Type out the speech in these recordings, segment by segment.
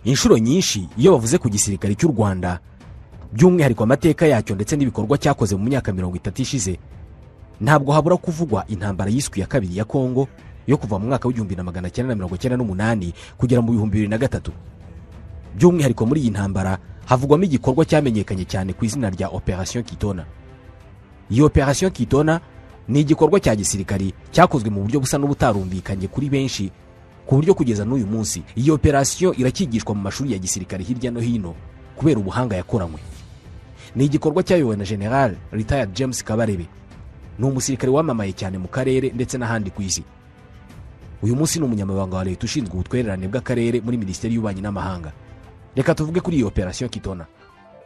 inshuro nyinshi iyo bavuze ku gisirikare cy'u Rwanda by'umwihariko amateka yacyo ndetse n'ibikorwa cyakoze mu myaka 30 ishize, ntabwo habura kuvugwa intambara yiswe ya kabiri ya Kongo yo kuva mu mwaka w'1998 kugera mu 2003. by'umwihariko muri iyi ntambara havugwamo igikorwa cyamenyekanye cyane ku izina rya Operation Kitona. Iyi Operation Kitona ni igikorwa cya gisirikari cyakozwe mu buryo busa n'ubutarumvikanye kuri benshi, ku buryo kugeza n'uyu munsi iyi operation irakigishwa mu mashuri ya gisirikare hirya no hino kubera ubuhanga yakoranywe. Ni igikorwa cyayobowe na General Retired James Kabarebe, ni umusirikare wamamaye cyane mu karere ndetse n'ahandi ku isi. Uyu munsi ni umunyamabanga wa leta ushinzwe ubutwererane bw'akarere muri Minisiteri y'Ububanyi n'Amahanga. Reka tuvuge kuri iyi Operation Kitona.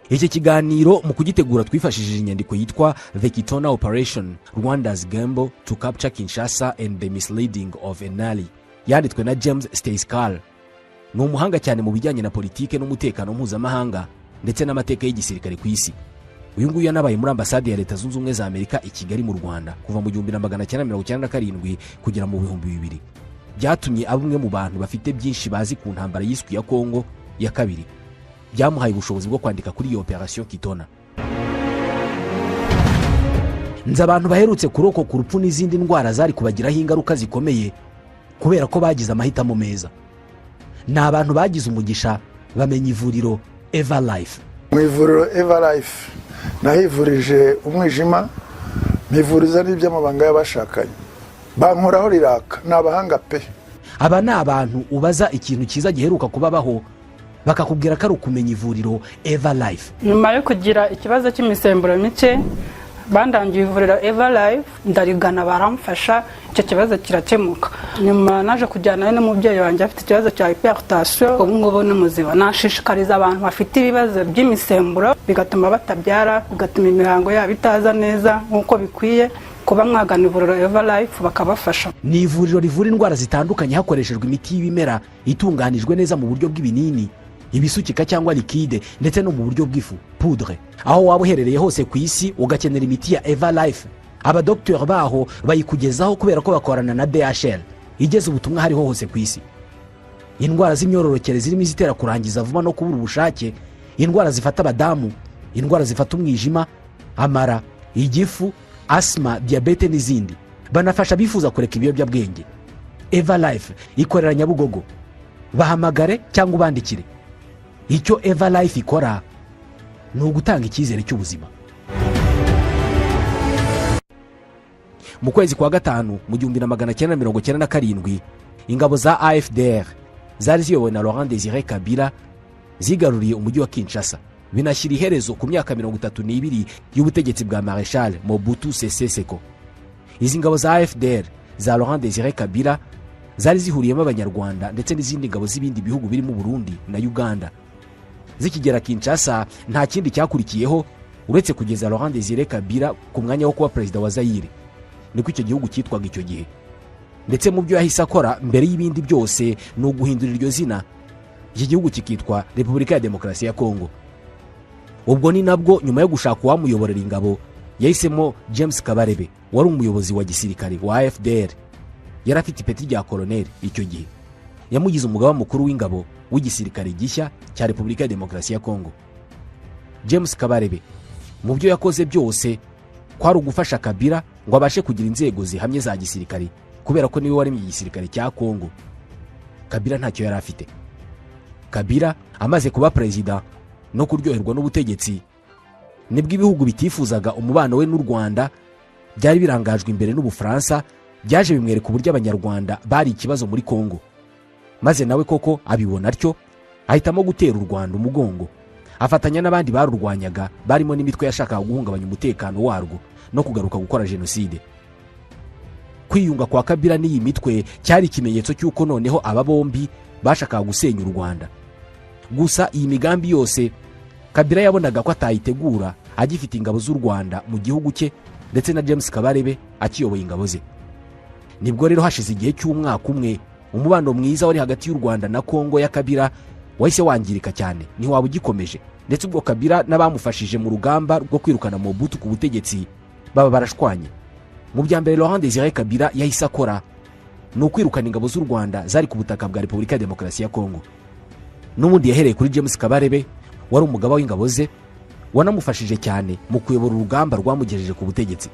Iki kiganiro mu kugitegura twifashishije inyandiko yitwa The Kitona Operation, Rwanda's Gamble to Capture Kinshasa and the Misleading of Enali, yanditswe na James Steiskal. Ni umuhanga cyane mu bijyanye na politike n'umutekano mpuzamahanga ndetse n'amateka y'igisirikare ku isi. Uyu nguyu yanabaye muri ambasade ya Leta Zunze Ubumwe za Amerika i Kigali mu Rwanda kuva mu 1997 kugera mu 2000. Byatumye abumwe mu bantu bafite byinshi bazi ku ntambara yiswe ya Kongo ya kabiri. Byamuhaye ubushobozi bwo kwandika kuri iyo Operation Kitona. Nza abantu baherutse kuroko ku rupfu n'izindi ndwara zari kubagiraho ingaruka zikomeye kubera ko bagize amahitamo meza. Ni abantu bagize umugisha bamenya ivuriro Eva Life. Mu ivuriro Eva Life nahivurije umwijima, nivuriza n'iby'amabanga y'abashakanye, bankoraho riraka, n'abahanga pe. Aba ni abantu ubaza ikintu cyiza giheruka kubabaho bakakubwira ko ari ukumenya ivuriro Eva Life. Nyuma yo kugira ikibazo cy'imisemburo mike bandangiye ivuriro Eva Life, ndarigana baramfasha, icyo kibazo kirakemuka. Nyuma naje kujyana n'umubyeyi wanjye afite ikibazo cya hypertension, ubu ngubu ni muzima. Nashishikariza abantu bafite ibibazo by'imisemburo bigatuma batabyara, bigatuma imihango yabo itaza neza nk'uko bikwiye, kuba mwagana ivuriro Eva Life bakabafasha. Ni ivuriro rivura indwara zitandukanye hakoreshejwe imiti y'ibimera itunganijwe neza mu buryo bw'ibinini, ibisukika cyangwa liquide ndetse no mu buryo bw'ifu poudre. Aho waba uherereye hose ku isi ugakenera imiti ya Eva Life, abadoktori baho bayikugezaho kubera ko bakorana na DHL igeze ubutumwa hariho hose ku isi. Indwara z'imyororokere zirimo izitera kurangiza vuba no kubura ubushake, indwara zifata abadamu, indwara zifata umwijima, amara, igifu, asma, diabete n'izindi. Banafasha bifuza kureka ibiyobyabwenge. Eva Life ikorera Nyabugogo. Bahamagare cyangwa ubandikire. Icyo Eva Life ikora ni ugutanga icyizere cy'ubuzima. Mu kwezi kwa gatanu mu 1997 ingabo za AFDR zari ziyobowe na Laurent Désiré Kabila zigaruriye umujyi wa Kinshasa, binashyira iherezo ku myaka 32 y'ubutegetsi bwa Marshal Mobutu Sese Seko. Izi ngabo za AFDR za Laurent Désiré Kabila zari zihuriyemo abanyarwanda ndetse n'izindi ngabo z'ibindi bihugu birimo Burundi na Uganda. Zikigera Kinshasa nta kindi cyakurikiyeho uretse kugeza Laurent Désiré Kabila ku mwanya wo kuba perezida wa Zaire, niko icyo gihugu cyitwaga icyo gihe. Ndetse mu byo yahise akora mbere y'ibindi byose ni uguhindura iryo zina, iki gihugu kikitwa Repubulika ya Demokarasi ya Kongo. Ubwo ni nabwo nyuma yo gushaka uwamuyoborera ingabo yahisemo James Kabarebe, wari umuyobozi wa gisirikare wa AFDR. Yari afite ipeti rya koloneli icyo gihe. Yamugize umugaba mukuru w'ingabo w'igisirikare gishya cya Repubulika ya Demokarasi ya Kongo. James Kabarebe mu byo yakoze byose kwari ugufasha Kabila ngo abashe kugira inzego zihamye za gisirikare, kubera ko niwe wari mu gisirikare cya Kongo. Kabila ntacyo yari afite. Kabila amaze kuba perezida no kuryoherwa n'ubutegetsi, nibwo ibihugu bitifuzaga umubano we n'u Rwanda byari birangajwe imbere n'Ubufaransa byaje bimwereka uburyo abanyarwanda bari ikibazo muri Kongo. Maze nawe koko abibona atyo ahitamo gutera u Rwanda umugongo, afatanya n'abandi barurwanyaga barimo n'imitwe yashakaga guhungabanya umutekano warwo no kugaruka gukora jenoside. Kwiyunga kwa Kabila n'iyi mitwe cyari ikimenyetso cy'uko noneho aba bombi bashakaga gusenya u Rwanda. Gusa iyi migambi yose Kabila yabonaga ko atayitegura agifite ingabo z'u Rwanda mu gihugu cye ndetse na James Kabarebe akiyoboye ingabo ze. Nibwo rero hashize igihe cy'umwaka umwe umubano mwiza wari hagati y'u Rwanda na Kongo ya Kabila wahise wangirika cyane, ntiwaba ugikomeje. Ndetse ubwo Kabila n'abamufashije mu rugamba rwo kwirukana Mobutu ku butegetsi baba barashwanye. Mu bya mbere Laurent Désiré Kabila yahise akora ni ukwirukana ingabo z'u Rwanda zari ku butaka bwa Repubulika ya Demokarasi ya Kongo. n'ubundi yahereye kuri James Kabarebe wari umugaba w'ingabo ze wanamufashije cyane mu kuyobora urugamba rwamugejeje ku butegetsi.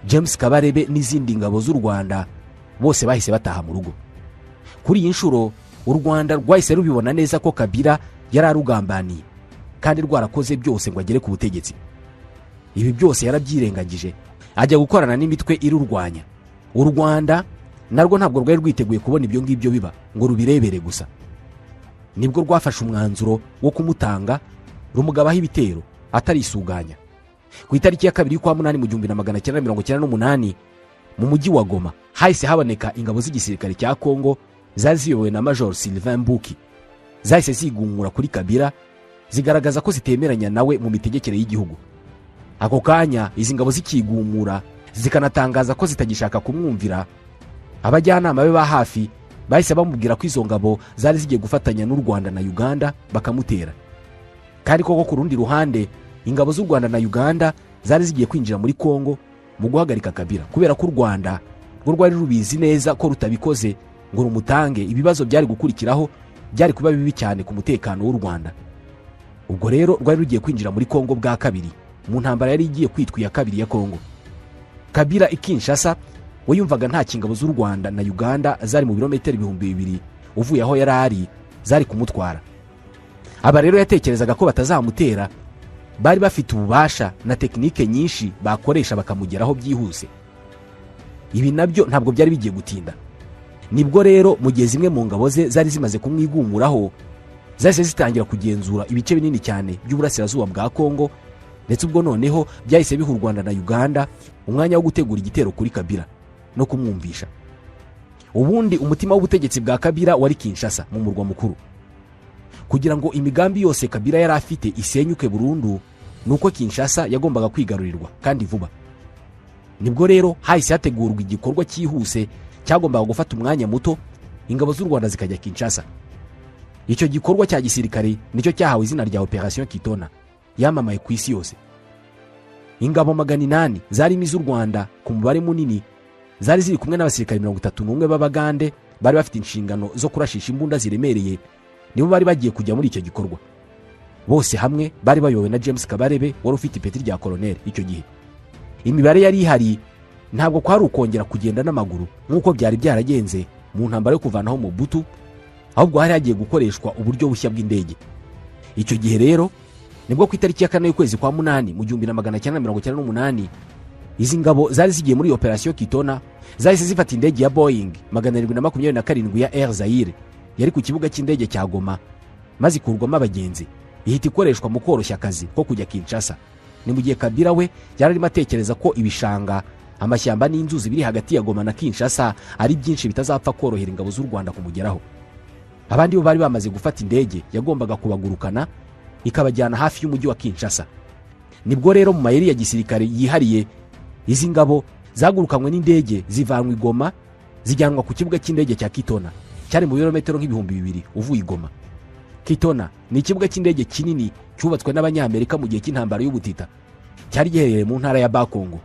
James Kabarebe n'izindi ngabo z'u Rwanda bose bahise bataha mu rugo. Kuri iyi nshuro u Rwanda rwahise rubibona neza ko Kabila yari arugambaniye kandi rwarakoze byose ngo agere ku butegetsi. Ibi byose yarabyirengagije ajya gukorana n'imitwe irurwanya. U Rwanda narwo ntabwo rwari rwiteguye kubona ibyo ngibyo biba ngo rubirebere gusa. Nibwo rwafashe umwanzuro wo kumutanga rumugabaho ibitero atarisuganya. Ku itariki ya 2/8 mu 1998 mu mujyi wa Goma hahise haboneka ingabo z'igisirikare cya Kongo zari ziyobowe na Major Sylvain Mbuki. Zahise zigungura kuri Kabila zigaragaza ko zitemeranya nawe mu mitegekere y'igihugu. Ako kanya izi ngabo zikigumura zikanatangaza ko zitagishaka kumwumvira. Abajyanama be ba hafi bahise bamubwira ko izo ngabo zari zigiye gufatanya n'u Rwanda na Uganda bakamutera. Kandi koko ku rundi ruhande ingabo z'u Rwanda na Uganda zari zigiye kwinjira muri Kongo mu guhagarika Kabila kubera ko u Rwanda rwo rwari rubizi neza ko rutabikoze ngo rumutange ibibazo byari gukurikiraho byari kuba bibi cyane ku mutekano w'u Rwanda. Ubwo rero rwari rugiye kwinjira muri Kongo bwa kabiri mu ntambara yari igiye kwitwa iya kabiri ya Kongo. Kabila Kinshasa we yumvaga nta kingabo z'u Rwanda na Uganda zari mu birometero 2000 uvuye aho yari ari zari kumutwara. Aba rero yatekerezaga ko batazamutera, bari bafite ububasha na tekinike nyinshi bakoresha bakamugeraho byihuse. Ibi nabyo ntabwo byari bigiye gutinda. Nibwo rero mu gihe zimwe mu ngabo ze zari zimaze kumwigumuraho zahise zitangira kugenzura ibice binini cyane by'uburasirazuba bwa Kongo, ndetse ubwo noneho byahise biha u Rwanda na Uganda umwanya wo gutegura igitero kuri Kabila no kumwumvisha. Ubundi umutima w'ubutegetsi bwa Kabila wari Kinshasa mu murwa mukuru. Kugira ngo imigambi yose Kabila yari afite isenyuke burundu nuko Kinshasa yagombaga kwigarurirwa kandi vuba. Nibwo rero hahise hategurwa igikorwa cyihuse cyagombaga gufata umwanya muto ingabo z'u Rwanda zikajya Kinshasa. Icyo gikorwa cya gisirikare nicyo cyahawe izina rya Operation Kitona yamamaye ku isi yose. Ingabo 800 zari z'u Rwanda ku mubare munini zari ziri kumwe n'abasirikare 31 b'Abagande bari bafite inshingano zo kurashisha imbunda ziremereye, nibo bari bagiye kujya muri icyo gikorwa. Bose hamwe bari bayobowe na James Kabarebe wari ufite ipeti rya colonel icyo gihe. Imibare yari ihari ntabwo kwari ukongera kugenda n'amaguru nk'uko byari byaragenze mu ntambara yo kuvanaho Mobutu, ahubwo hari hagiye gukoreshwa uburyo bushya bw'indege. Icyo gihe rero nibwo ku itariki ya 4 y'ukwezi kwa 8 mu 1998 izi ngabo zari zigiye muri Operation Kitona zahise zifata indege ya Boeing 727 ya Air Zaire yari ku kibuga cy'indege cya Goma, maze ikurwamo abagenzi ihita ikoreshwa mu koroshya akazi ko kujya Kinshasa. Ni mu gihe Kabila we yari arimo atekereza ko ibishanga, amashyamba n'inzuzi biri hagati ya Goma na Kinshasa ari byinshi bitazapfa korohera ingabo z'u Rwanda kumugeraho. Abandi bo bari bamaze gufata indege yagombaga kubagurukana ikabajyana hafi y'umujyi wa Kinshasa. Nibwo rero mu mayeri ya gisirikare yihariye izi ngabo zagurukanywe n'indege zivanwa i Goma zijyanwa ku kibuga cy'indege cya Kitona cyari mu birometero nk'ibihumbi 200 uvuye i Goma. Kitona ni ikibuga cy'indege kinini cyubatswe n'Abanyamerika mu gihe cy'intambara y'ubutita, cyari giherereye mu ntara ya Bakongo.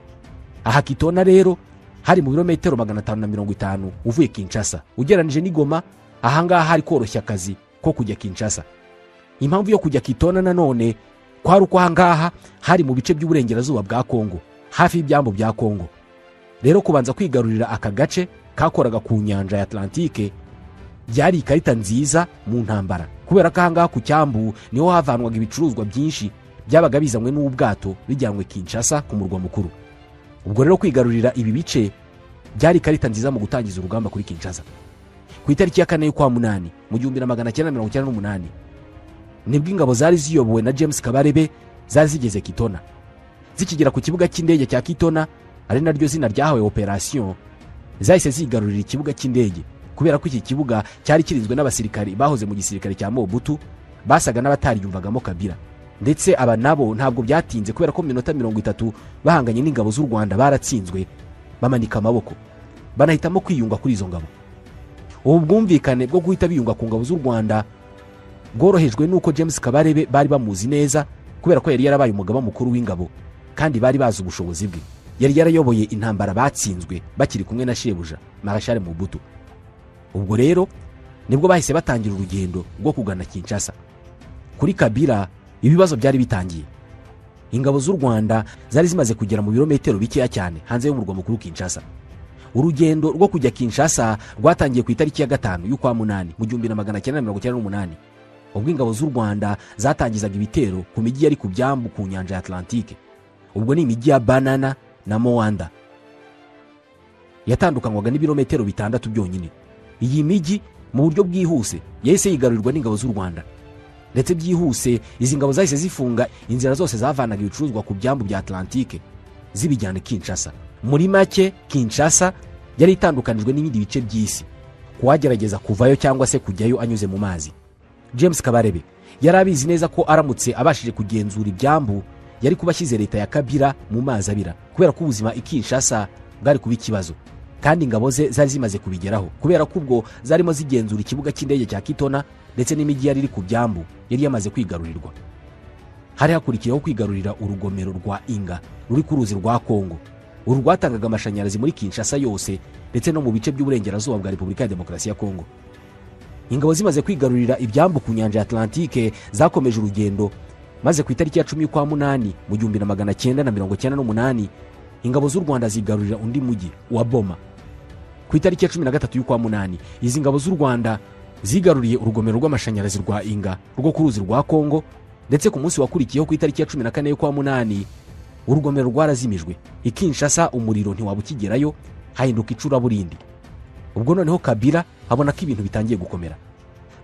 Aha Kitona rero hari mu birometero 550 uvuye Kinshasa. Ugeranije ni Goma, ahangaha hari koroshya akazi ko kujya Kinshasa. Impamvu yo kujya Kitona nanone kwari uko ahangaha hari mu bice by'uburengerazuba bwa Kongo, hafi y'ibyambo bya Kongo. Rero kubanza kwigarurira aka gace kakoraga ku nyanja ya Atlantique byari ikarita nziza mu ntambara, kubera ko ahangaha ku cyambu niho havanwaga ibicuruzwa byinshi byabaga bizanywe n'ubwato bijyanwe Kinshasa ku murwa mukuru. Ubwo rero kwigarurira ibi bice byari ikarita nziza mu gutangiza urugamba kuri Kinshasa. Ku itariki ya 4 y'ukwa 8 mu 1998 nibwo ingabo zari ziyobowe na James Kabarebe zari zigeze Kitona. Zikigera ku kibuga cy'indege cya Kitona, ari naryo zina ryahawe Operation, zahise zigarurira ikibuga cy'indege kubera ko iki kibuga cyari kirinzwe n'abasirikari bahoze mu gisirikare cya Mobutu basaga n'abatariyumvagamo Kabila. Ndetse aba nabo ntabwo byatinze kubera ko minota 30 bahanganye n'ingabo z'u Rwanda baratsinzwe, bamanika amaboko banahitamo kwiyunga kuri izo ngabo. Ubu bwumvikane bwo guhita biyunga ku ngabo z'u Rwanda bworohejwe nuko James Kabarebe bari bamuzi neza kubera ko yari yarabaye umugaba mukuru w'ingabo kandi bari bazi ubushobozi bwe. Yari yarayoboye intambara batsinzwe bakiri kumwe na shebuja Marshal Mobutu. Ubwo rero nibwo bahise batangira urugendo rwo kugana Kinshasa. Kuri Kabila ibibazo byari bitangiye. Ingabo z'u Rwanda zari zimaze kugera mu birometero bikeya cyane hanze y'umurwa mukuru Kinshasa. Urugendo rwo kujya Kinshasa rwatangiye ku itariki ya 5 y'ukwa munani mu 1998, ubwo ingabo z'u Rwanda zatangizaga ibitero ku mijyi yari ku byambu ku nyanja ya Atlantique. Ubwo ni imijyi ya Banana na Moanda, yatandukanywaga n'ibirometero 6 byonyine. Iyi mijyi mu buryo bwihuse yahise yigarurirwa n'ingabo z'u Rwanda, ndetse byihuse izi ngabo zahise zifunga inzira zose zavanaga ibicuruzwa ku byambu bya Atlantique zibijyana Kinshasa. Muri make Kinshasa yari itandukanijwe n'ibindi bice by'isi kuwagerageza kuvayo cyangwa se kujyayo anyuze mu mazi. James Kabarebe yari abizi neza ko aramutse abashije kugenzura ibyambu yari kubashyize leta ya Kabila mu mazi abira, kubera ko ubuzima i Kinshasa bwari kuba ikibazo, kandi ingabo ze zari zimaze kubigeraho kubera ko ubwo zarimo zigenzura ikibuga cy'indege cya Kitona ndetse n'imijyi yari iri ku byambu yari yamaze kwigarurirwa. Hari hakurikiyeho kwigarurira urugomero rwa Inga ruri ku ruzi rwa Kongo. Uru rwatangaga amashanyarazi muri Kinshasa yose ndetse no mu bice by'uburengerazuba bwa Repubulika ya Demokarasi ya Kongo. Ingabo zimaze kwigarurira ibyambu ku nyanja ya Atlantique zakomeje urugendo, maze ku itariki ya 10 y'ukwa munani mu 1998 ingabo z'u Rwanda zigarurira undi mujyi wa Boma. Ku itariki ya 13 y'ukwa munani izi ngabo z'u Rwanda zigaruriye urugomero rw'amashanyarazi rwa Inga rwo ku ruzi rwa Kongo, ndetse ku munsi wakurikiyeho ku itariki ya 14 y'ukwa munani urugomero rwarazimijwe. I Kinshasa umuriro ntiwabukigerayo, hahinduka icuraburindi. Ubwo noneho Kabila abona ko ibintu bitangiye gukomera.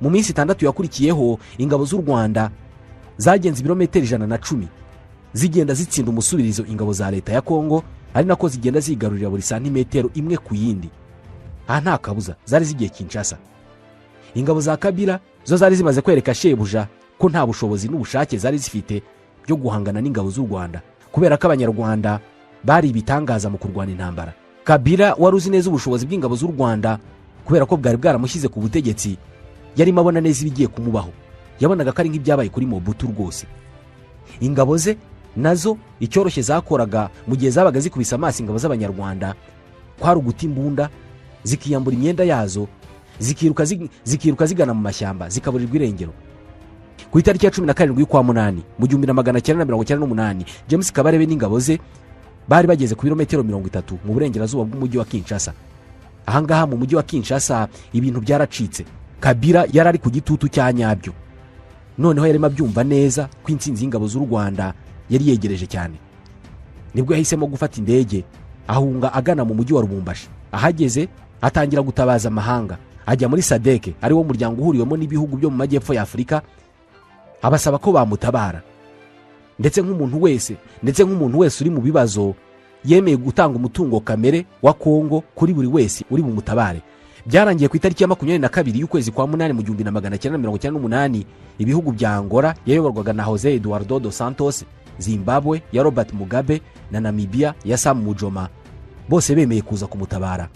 Mu minsi 6 yakurikiyeho ingabo z'u Rwanda zagenze ibirometero 110 zigenda zitsinda umusubirizo ingabo za leta ya Kongo, ari nako zigenda zigarurira buri santimetero imwe ku yindi. Aha nta kabuza zari zigiye Kinshasa. Ingabo za Kabila zo zari zimaze kwereka shebuja ko nta bushobozi n'ubushake zari zifite byo guhangana n'ingabo z'u Rwanda, kubera ko abanyarwanda bari ibitangaza mu kurwana intambara. Kabila wari uzi neza ubushobozi bw'ingabo z'u Rwanda kubera ko bwari bwaramushyize ku butegetsi, yarimo abona neza ibigiye kumubaho. Yabonaga ko ari nk'ibyabaye kuri Mobutu rwose. Ingabo ze nazo icyoroshye zakoraga mu gihe zabaga zikubise amaso ingabo z'abanyarwanda kwari uguta imbunda, zikiyambura imyenda yazo, zikiruka zigana mu mashyamba zikaburirwa irengero. Ku itariki ya 17 y'ukwa munani mu 1998 James Kabarebe n'ingabo ze bari bageze ku birometero 30 mu burengerazuba bw'umujyi wa Kinshasa. Ahangaha mu mujyi wa Kinshasa ibintu byaracitse. Kabila yari ari ku gitutu cya nyabyo. Noneho yarimo abyumva neza ko intsinzi y'ingabo z'u Rwanda yari yegereje cyane. Nibwo yahisemo gufata indege ahunga agana mu mujyi wa Lubumbashi. Ahageze atangira gutabaza amahanga, ajya muri SADC ari wo muryango uhuriwemo n'ibihugu byo mu majyepfo ya Afurika, abasaba ko bamutabara. Ndetse nk'umuntu wese uri mu bibazo yemeye gutanga umutungo kamere wa Kongo kuri buri wese uri mu mutabare. Byarangiye ku itariki ya 22 y'ukwezi kwa munani mu 1998 ibihugu bya Angola yayoborwaga na Jose Eduardo dos Santos, Zimbabwe ya Robert Mugabe na Namibia ya Sam Nujoma bose bemeye kuza kumutabara,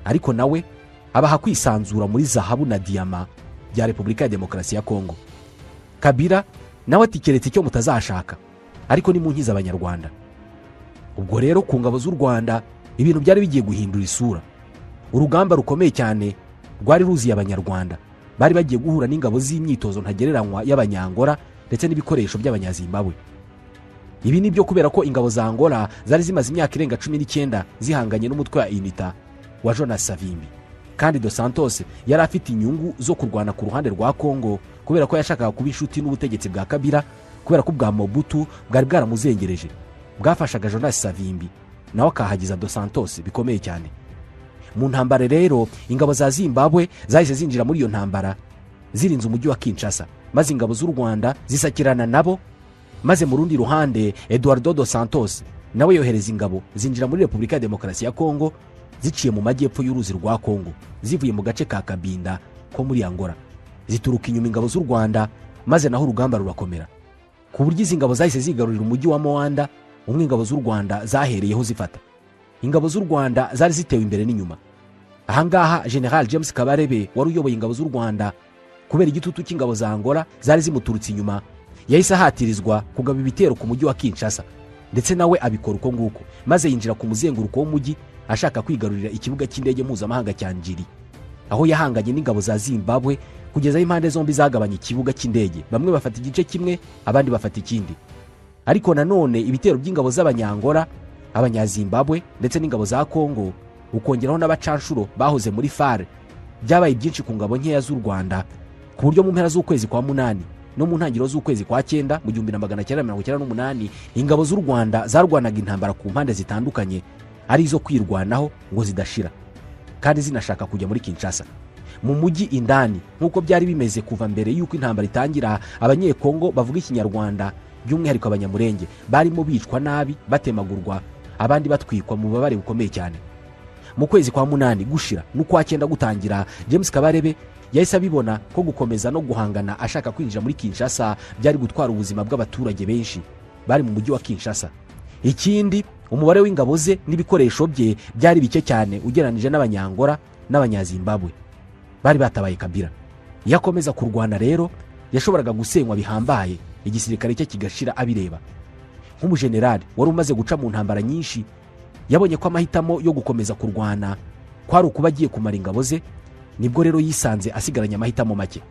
ariko nawe abaha kwisanzura muri zahabu na diyama bya Repubulika ya Demokarasi ya Kongo. Kabila nawe atikeretse icyo mutazashaka, ariko ni mu nkiza abanyarwanda. Ubwo rero ku ngabo z'u Rwanda ibintu byari bigiye guhindura isura. Urugamba rukomeye cyane rwari ruziye abanyarwanda, bari bagiye guhura n'ingabo z'imyitozo ntagereranywa y'abanyangora ndetse n'ibikoresho by'abanyazimbabwe. Ibi ni byo kubera ko ingabo za Angola zari zimaze imyaka irenga 19 zihanganye n'umutwe wa UNITA wa Jonas Savimbi, kandi dos Santos yari afite inyungu zo kurwana ku ruhande rwa Kongo kubera ko yashakaga kuba inshuti n'ubutegetsi bwa Kabila, kubera ko bwa Mobutu bwari bwaramuzengereje bwafashaga Jonas Savimbi nawe akahagiza dos Santos bikomeye cyane. Mu ntambara rero ingabo za Zimbabwe zahise zinjira muri iyo ntambara zirinze umujyi wa Kinshasa, maze ingabo z'u Rwanda zisakirana nabo, maze mu rundi ruhande Eduardo dos Santos nawe yohereza ingabo zinjira muri Repubulika ya Demokarasi ya Kongo ziciye mu majyepfo y'uruzi rwa Kongo, zivuye mu gace ka Kabinda ko muri Angola, zituruka inyuma ingabo z'u Rwanda, maze naho urugamba rurakomera ku buryo izi ngabo zahise zigarurira umujyi wa Moanda, umwe ingabo z'u Rwanda zahereyeho zifata. Ingabo z'u Rwanda zari zitewe imbere n'inyuma. Ahangaha General James Kabarebe wari uyoboye ingabo z'u Rwanda, kubera igitutu cy'ingabo za Angola zari zimuturutse inyuma, yahise ahatirizwa kugaba ibitero ku mujyi wa Kinshasa, ndetse nawe abikora uko nguko, maze yinjira ku muzenguruko w'umujyi ashaka kwigarurira ikibuga cy'indege mpuzamahanga cya Njiri. aho yahanganye n'ingabo za Zimbabwe kugeza aho impande zombi zagabanya ikibuga cy'indege, bamwe bafata igice kimwe abandi bafata ikindi. Ariko nanone ibitero by'ingabo z'Abanyangora, Abanyazimbabwe ndetse n'ingabo za Kongo, ukongeraho n'abacanshuro bahoze muri FARC, byabaye byinshi ku ngabo nkeya z'u Rwanda, ku buryo mu mpera z'ukwezi kwa munani no mu ntangiriro z'ukwezi kwa cyenda mu 1998 ingabo z'u Rwanda zarwanaga intambara ku mpande zitandukanye, ari izo kwirwanaho ngo zidashira kandi zinashaka kujya muri Kinshasa. Mu mujyi indani nk'uko byari bimeze kuva mbere y'uko intambara itangira, Abanyekongo bavuga Ikinyarwanda by'umwihariko Abanyamurenge barimo bicwa nabi, batemagurwa, abandi batwikwa mu babare bukomeye cyane. Mu kwezi kwa munani gushira n'ukwa cyenda gutangira, James Kabarebe yahise abibona ko gukomeza no guhangana ashaka kwinjira muri Kinshasa byari gutwara ubuzima bw'abaturage benshi bari mu mujyi wa Kinshasa. Ikindi, umubare w'ingabo ze n'ibikoresho bye byari bike cyane ugereranije n'Abanyangora n'Abanyazimbabwe bari batabaye Kabila. Yakomeza kurwana rero yashoboraga gusenywa bihambaye, igisirikare cye kigashira abireba. Nk'umujenerali wari umaze guca mu ntambara nyinshi, yabonye ko amahitamo yo gukomeza kurwana kwari ukuba agiye kumara ingabo ze, nibwo rero yisanze asigaranye amahitamo make.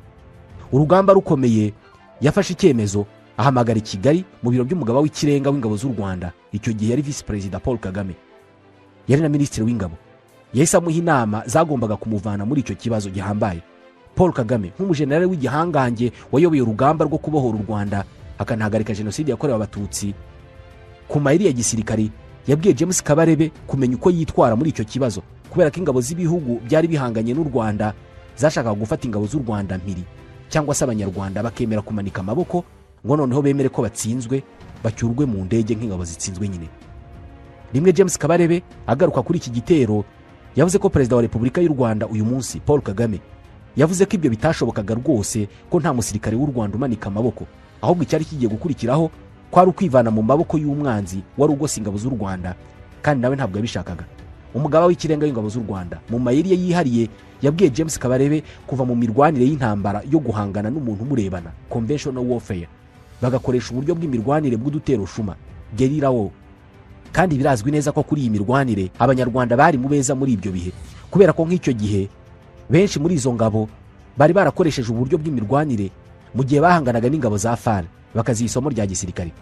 Urugamba rukomeye, yafashe icyemezo ahamagara i Kigali mu biro by'umugaba w'ikirenga w'ingabo z'u Rwanda, icyo gihe yari Vice Perezida Paul Kagame, yari na Minisitiri w'ingabo. Yahise amuha inama zagombaga kumuvana muri icyo kibazo gihambaye. Paul Kagame nk'umujenerali w'igihangange wayoboye urugamba rwo kubohora u Rwanda akanahagarika jenoside yakorewe Abatutsi, ku mayeri ya gisirikari yabwiye James Kabarebe kumenya uko yitwara muri icyo kibazo, kubera ko ingabo z'ibihugu byari bihanganye n'u Rwanda zashakaga gufata ingabo z'u Rwanda mpiri, cyangwa se Abanyarwanda bakemera kumanika amaboko ngo noneho bemere ko batsinzwe, bacyurwe mu ndege nk'ingabo zitsinzwe nyine. Rimwe James Kabarebe agaruka kuri iki gitero, yavuze ko Perezida wa Repubulika y'u Rwanda uyu munsi Paul Kagame yavuze ko ibyo bitashobokaga rwose, ko nta musirikare w'u Rwanda umanika amaboko, ahubwo icyari kigiye gukurikiraho kwari ukwivana mu maboko y'umwanzi wari ugose ingabo z'u Rwanda, kandi nawe ntabwo yabishakaga. Umugaba w'ikirenga w'ingabo z'u Rwanda mu mayeri ye yihariye yabwiye James Kabarebe kuva mu mirwanire y'intambara yo guhangana n'umuntu umurebana, conventional warfare, bagakoresha uburyo bw'imirwanire bw'udutero shuma, guerrilla war. Kandi birazwi neza ko kuri iyi mirwanire Abanyarwanda bari mu beza muri ibyo bihe, kubera ko nk'icyo gihe benshi muri izo ngabo bari barakoresheje uburyo bw'imirwanire mu gihe bahanganaga n'ingabo za FARC, bakaziha isomo rya gisirikare.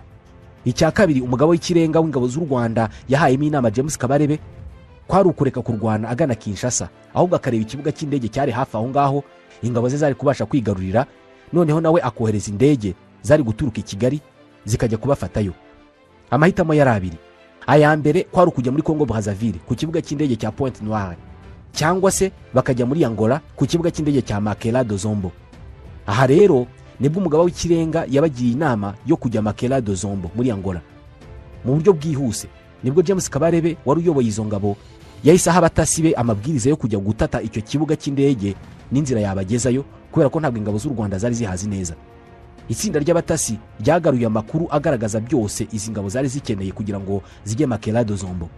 Icya kabiri, umugabo w'ikirenga w'ingabo z'u Rwanda yahayemo inama James Kabarebe kwari ukureka kurwana agana Kinshasa, ahubwo akareba ikibuga cy'indege cyari hafi aho ngaho ingabo ze zari kubasha kwigarurira, noneho nawe akohereza indege zari guturuka i Kigali zikajya kubafatayo. Amahitamo yari abiri. Aya mbere kwari ukujya muri Congo Brazzaville ku kibuga cy'indege cya Pointe Noire, cyangwa se bakajya muri Angola ku kibuga cy'indege cya Makela do Zombo. Aha rero nibwo umugaba w'ikirenga yabagiye inama yo kujya Makela do Zombo muri Angola. Mu buryo bwihuse nibwo James Kabarebe wari uyoboye izo ngabo yahise aha abatasi be amabwiriza yo kujya gutata icyo kibuga cy'indege n'inzira yabagezayo, kubera ko ntabwo ingabo z'u Rwanda zari zihazi neza. Itsinda ry'abatasi ryagaruye amakuru agaragaza byose izi ngabo zari zikeneye kugira ngo zijye Makela do Zombo.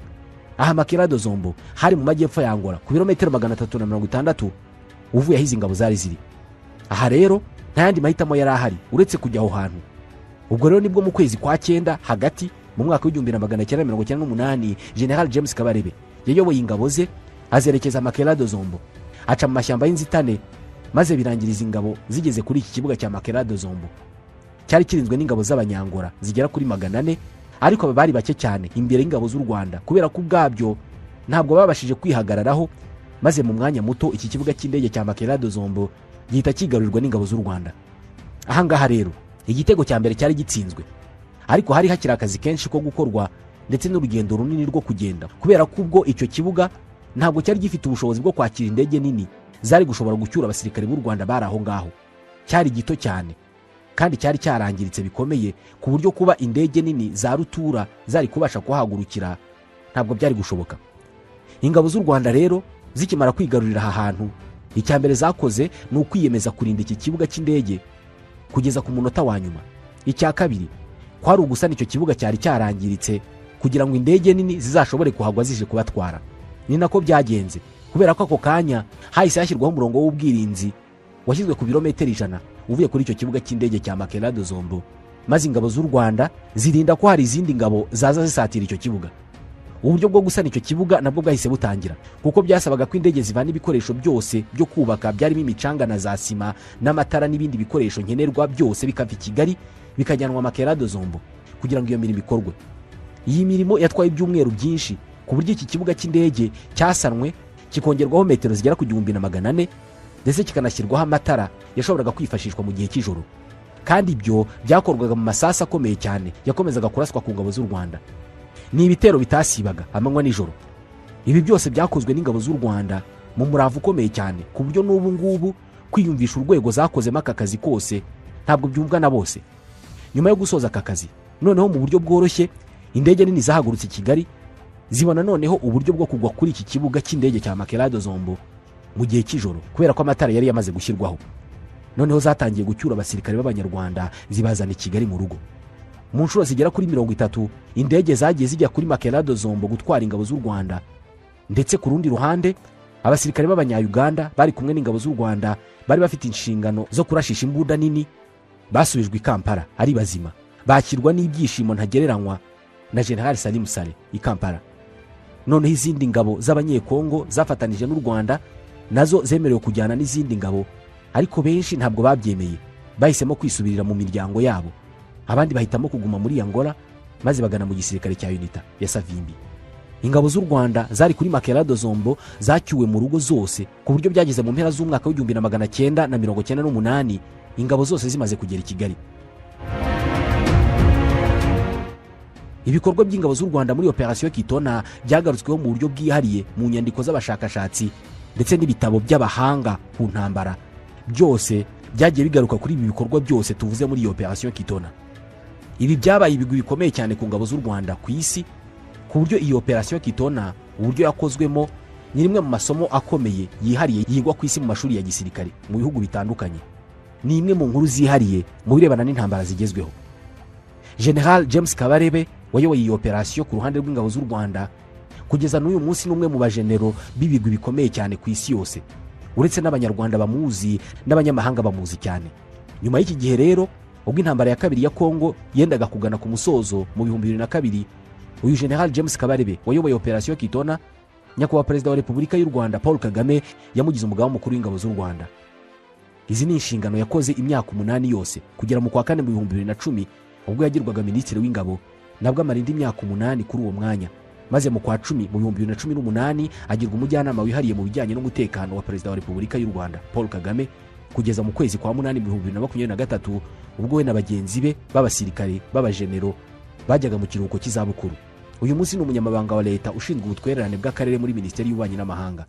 Aha Makela do Zombo hari mu majyepfo ya Angola ku birometero 360 uvuye aho izi ngabo zari ziri. Aha rero nta yandi mahitamo yari ahari uretse kujya aho hantu. Ubwo rero nibwo mu kwezi kwa cyenda hagati mu mwaka w'1998 General James Kabarebe yayoboye ingabo ze azerekeza Makela do Zombo, aca mu mashyamba y'inzitane, maze birangiriza ingabo zigeze kuri iki kibuga cya Makela do Zombo. Cyari kirinzwe n'ingabo z'Abanyangora zigera kuri 400, ariko bari bake cyane imbere y'ingabo z'u Rwanda, kubera ko ubwabyo ntabwo babashije kwihagararaho, maze mu mwanya muto iki kibuga cy'indege cya Makela do Zombo gihita kigarurirwa n'ingabo z'u Rwanda. Aha ngaha rero igitego cya mbere cyari gitsinzwe, ariko hari hakiri akazi kenshi ko gukorwa ndetse n'urugendo runini rwo kugenda, kubera ko ubwo icyo kibuga ntabwo cyari gifite ubushobozi bwo kwakira indege nini zari gushobora gucyura abasirikare b'u Rwanda bari aho ngaho. Cyari gito cyane kandi cyari cyarangiritse bikomeye, ku buryo kuba indege nini za rutura zari kubasha kuhagurukira ntabwo byari gushoboka. Ingabo z'u Rwanda rero zikimara kwigarurira aha hantu, icya mbere zakoze ni ukwiyemeza kurinda iki kibuga cy'indege kugeza ku munota wa nyuma. Icya kabiri kwari ugusana icyo kibuga cyari cyarangiritse kugira ngo indege nini zizashobore kuhagwa zije kubatwara. Ni nako byagenze, kubera ko ako kanya hahise hashyirwaho umurongo w'ubwirinzi washyizwe ku birometero 100 uvuye kuri icyo kibuga cy'indege cya Makela do Zombo, maze ingabo z'u Rwanda zirinda ko hari izindi ngabo zaza zisatira icyo kibuga. uburyo bwo gusana icyo kibuga nabwo bwahise butangira, kuko byasabaga ko indege zivana ibikoresho byose byo kubaka byarimo imicanga na za sima n'amatara n'ibindi bikoresho nkenerwa byose bikava i Kigali bikajyanwa Makera de Zombo kugira ngo iyo mirimo ikorwe. Iyi mirimo yatwaye ibyumweru byinshi ku buryo iki kibuga cy'indege cyasanwe kikongerwaho metero zigera ku 1400 ndetse kikanashyirwaho amatara yashoboraga kwifashishwa mu gihe cy'ijoro, kandi ibyo byakorwaga mu masasu akomeye cyane yakomezaga kuraswa ku ngabo z'u Rwanda. Ni ibitero bitasibaga amanywa n'ijoro. Ibi byose byakozwe n'ingabo z'u Rwanda mu murava ukomeye cyane ku buryo n'ubu ngubu kwiyumvisha urwego zakozemo aka kazi kose ntabwo byumvwa na bose. Nyuma yo gusoza aka kazi, noneho mu buryo bworoshye indege nini zahagurutse i Kigali zibona noneho uburyo bwo kugwa kuri iki kibuga cy'indege cya Makera de Zombo mu gihe cy'ijoro kubera ko amatara yari yamaze gushyirwaho. Noneho zatangiye gucyura abasirikare b'abanyarwanda zibazana i Kigali mu rugo. Mu nshuro zigera kuri 30 indege zagiye zijya kuri Makera de Zombo gutwara ingabo z'u Rwanda, ndetse ku rundi ruhande abasirikare b'abanya-Uganda bari kumwe n'ingabo z'u Rwanda bari bafite inshingano zo kurashisha imbunda nini basubijwe i Kampala ari bazima, bakirwa n'ibyishimo ntagereranywa na General Salim Saleh i Kampala. Noneho izindi ngabo z'abanyekongo zafatanije n'u Rwanda nazo zemerewe kujyana n'izindi ngabo, ariko benshi ntabwo babyemeye, bahisemo kwisubirira mu miryango yabo. Abandi bahitamo kuguma muri Angola maze bagana mu gisirikare cya UNITA ya Savimbi. Ingabo z'u Rwanda zari kuri Makera de Zombo zacyuwe mu rugo zose ku buryo byageze mu mpera z'umwaka w'1998 ingabo zose zimaze kugera i Kigali. Ibikorwa by'ingabo z'u Rwanda muri Operation Kitona byagarutsweho mu buryo bwihariye mu nyandiko z'abashakashatsi ndetse n'ibitabo by'abahanga ku ntambara. Byose byagiye bigaruka kuri ibi bikorwa byose tuvuze muri Operation Kitona. Ibi byabaye ibigwi bikomeye cyane ku ngabo z'u Rwanda ku isi, ku buryo iyi Operation Kitona uburyo yakozwemo ni rimwe mu masomo akomeye yihariye yigwa ku isi mu mashuri ya gisirikare mu bihugu bitandukanye. Ni imwe mu nkuru zihariye mu birebana n'intambara zigezweho. General James Kabarebe wayoboye iyi operation ku ruhande rw'ingabo z'u Rwanda kugeza n'uyu munsi n'umwe mu bajenero b'ibigwi bikomeye cyane ku isi yose, uretse n'abanyarwanda bamuzi n'abanyamahanga bamuzi cyane. Nyuma y'iki gihe rero ubwo intambara ya kabiri ya Kongo yendaga kugana ku musozo mu 2002, uyu General James Kabarebe wayoboye Operation Kitona, nyakubahwa Perezida wa Repubulika y'u Rwanda Paul Kagame yamugize umugaba mukuru w'ingabo z'u Rwanda. Izi ni inshingano yakoze imyaka 8 yose kugera mu kwa 4 mu 2010 ubwo yagirwaga Minisitiri w'Ingabo, nabwo amarinda imyaka 8 kuri uwo mwanya, maze mu kwa 10 mu 2018 agirwa umujyanama wihariye mu bijyanye n'umutekano wa Perezida wa Repubulika y'u Rwanda Paul Kagame kugeza mu kwezi kwa 8 mu 2023 ubwo we na bagenzi be b'abasirikare b'abajenero bajyaga mu kiruhuko cy'izabukuru. Uyu munsi ni umunyamabanga wa leta ushinzwe ubutwererane bw'akarere muri Minisiteri y'Ububanyi n'Amahanga.